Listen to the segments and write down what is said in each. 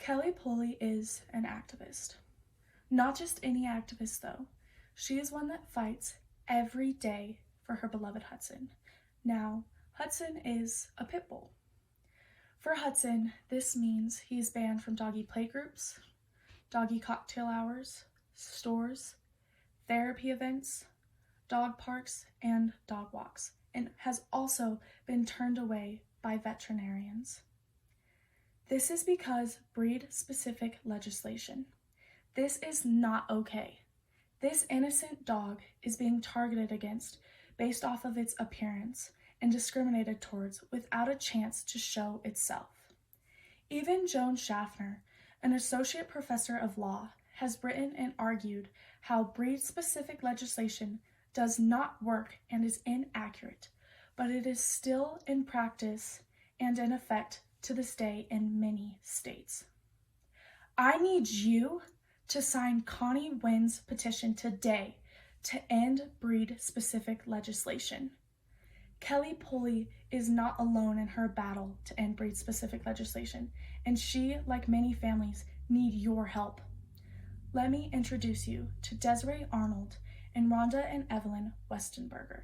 Kelly Pulley is an activist. Not just any activist, though. She is one that fights every day for her beloved Hudson. Now, Hudson is a pit bull. For Hudson, this means he's banned from doggy playgroups, doggy cocktail hours, stores, therapy events, dog parks, and dog walks, and has also been turned away by veterinarians. This is because breed-specific legislation. This is not okay. This innocent dog is being targeted against based off of its appearance and discriminated towards without a chance to show itself. Even Joan Schaffner, an associate professor of law, has written and argued how breed-specific legislation does not work and is inaccurate, but it is still in practice and in effect to this day in many states. I need you to sign Connie Wynn's petition today to end breed-specific legislation. Kelly Pulley is not alone in her battle to end breed-specific legislation, and she, like many families, need your help. Let me introduce you to Desiree Arnold and Rhonda and Evelyn Westenberger.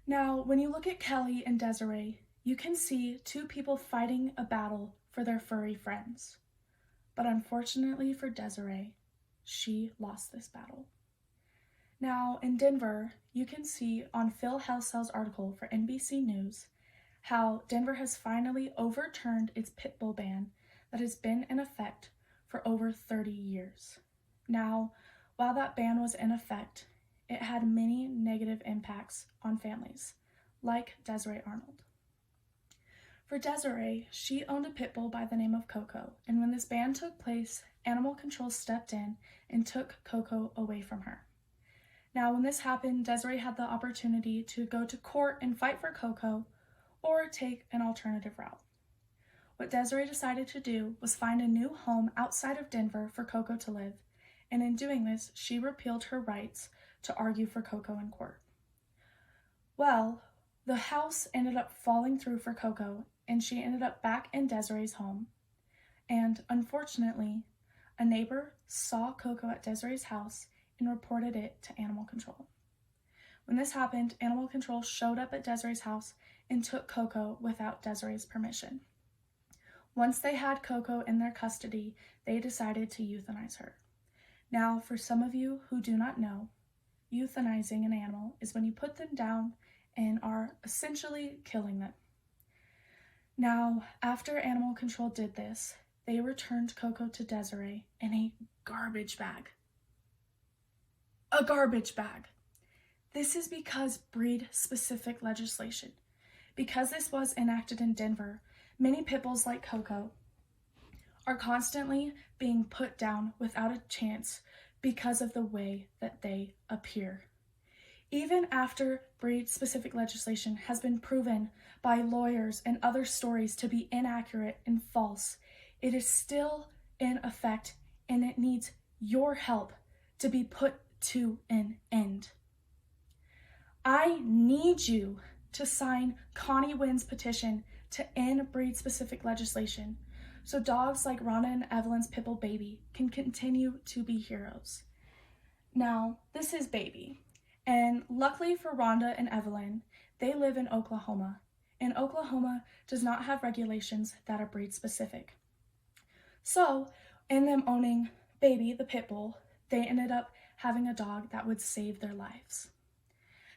Now, when you look at Kelly and Desiree, you can see two people fighting a battle for their furry friends. But unfortunately for Desiree, she lost this battle. Now, in Denver, you can see on Phil Helsell's article for NBC News how Denver has finally overturned its pit bull ban that has been in effect for over 30 years. Now, while that ban was in effect, it had many negative impacts on families, like Desiree Arnold. For Desiree, she owned a pit bull by the name of Coco, and when this ban took place, animal control stepped in and took Coco away from her. Now, when this happened, Desiree had the opportunity to go to court and fight for Coco or take an alternative route. What Desiree decided to do was find a new home outside of Denver for Coco to live, and in doing this, she repealed her rights to argue for Coco in court. Well, the house ended up falling through for Coco, and she ended up back in Desiree's home. And unfortunately, a neighbor saw Coco at Desiree's house and reported it to animal control. When this happened, animal control showed up at Desiree's house and took Coco without Desiree's permission. Once they had Coco in their custody, they decided to euthanize her. Now, for some of you who do not know, euthanizing an animal is when you put them down and are essentially killing them. Now, after animal control did this, they returned Coco to Desiree in a garbage bag. A garbage bag. This is because breed-specific legislation. Because this was enacted in Denver, many pit bulls like Coco are constantly being put down without a chance because of the way that they appear. Even after breed-specific legislation has been proven by lawyers and other stories to be inaccurate and false, it is still in effect, and it needs your help to be put to an end. I need you to sign Connie Wynn's petition to end breed-specific legislation so dogs like Rhonda and Evelyn's pit bull Baby can continue to be heroes. Now, this is Baby, and luckily for Rhonda and Evelyn, they live in Oklahoma, and Oklahoma does not have regulations that are breed-specific. So, in them owning Baby, the pit bull, they ended up having a dog that would save their lives.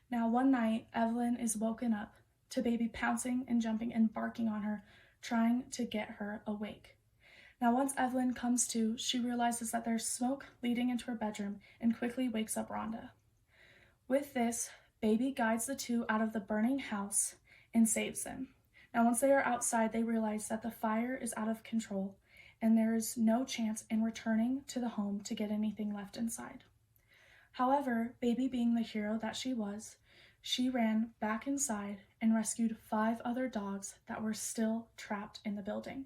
Now, one night, Evelyn is woken up to Baby pouncing and jumping and barking on her, trying to get her awake. Now, once Evelyn comes to, she realizes that there's smoke leading into her bedroom and quickly wakes up Rhonda. With this, Baby guides the two out of the burning house and saves them. Now, once they are outside, they realize that the fire is out of control and there is no chance in returning to the home to get anything left inside. However, Baby, being the hero that she was, she ran back inside and rescued 5 other dogs that were still trapped in the building.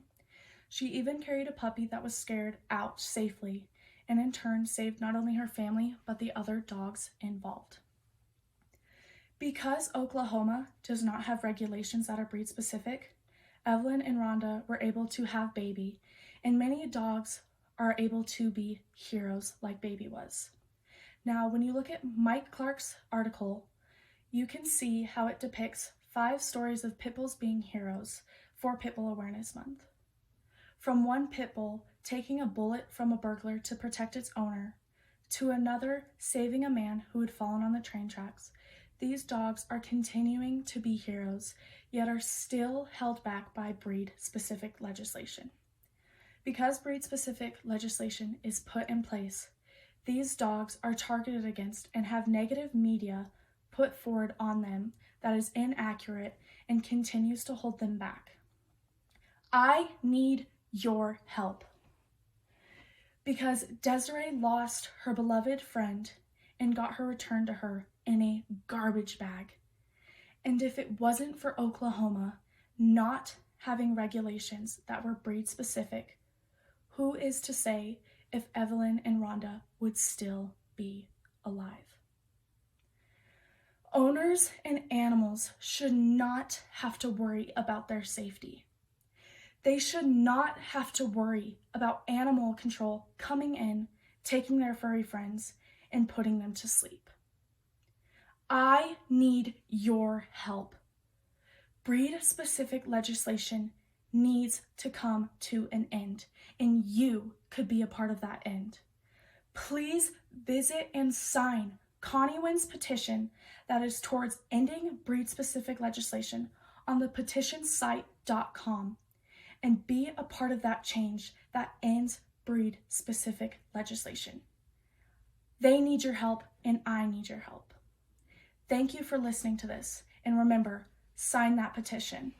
She even carried a puppy that was scared out safely, and in turn saved not only her family, but the other dogs involved. Because Oklahoma does not have regulations that are breed specific, Evelyn and Rhonda were able to have Baby, and many dogs are able to be heroes like Baby was. Now, when you look at Mike Clark's article, you can see how it depicts 5 stories of pit bulls being heroes for Pit Bull Awareness Month. From one pit bull taking a bullet from a burglar to protect its owner, to another saving a man who had fallen on the train tracks, these dogs are continuing to be heroes, yet are still held back by breed-specific legislation. Because breed-specific legislation is put in place, these dogs are targeted against and have negative media put forward on them that is inaccurate and continues to hold them back. I need your help. Because Desiree lost her beloved friend and got her returned to her in a garbage bag. And if it wasn't for Oklahoma not having regulations that were breed specific, who is to say if Evelyn and Rhonda would still be alive? Owners and animals should not have to worry about their safety. They should not have to worry about animal control coming in, taking their furry friends, and putting them to sleep. I need your help. Breed-specific legislation needs to come to an end, and you could be a part of that end. Please visit and sign Connie Wynn's petition that is towards ending breed-specific legislation on the petitionsite.com and be a part of that change that ends breed-specific legislation. They need your help, and I need your help. Thank you for listening to this, and remember, sign that petition.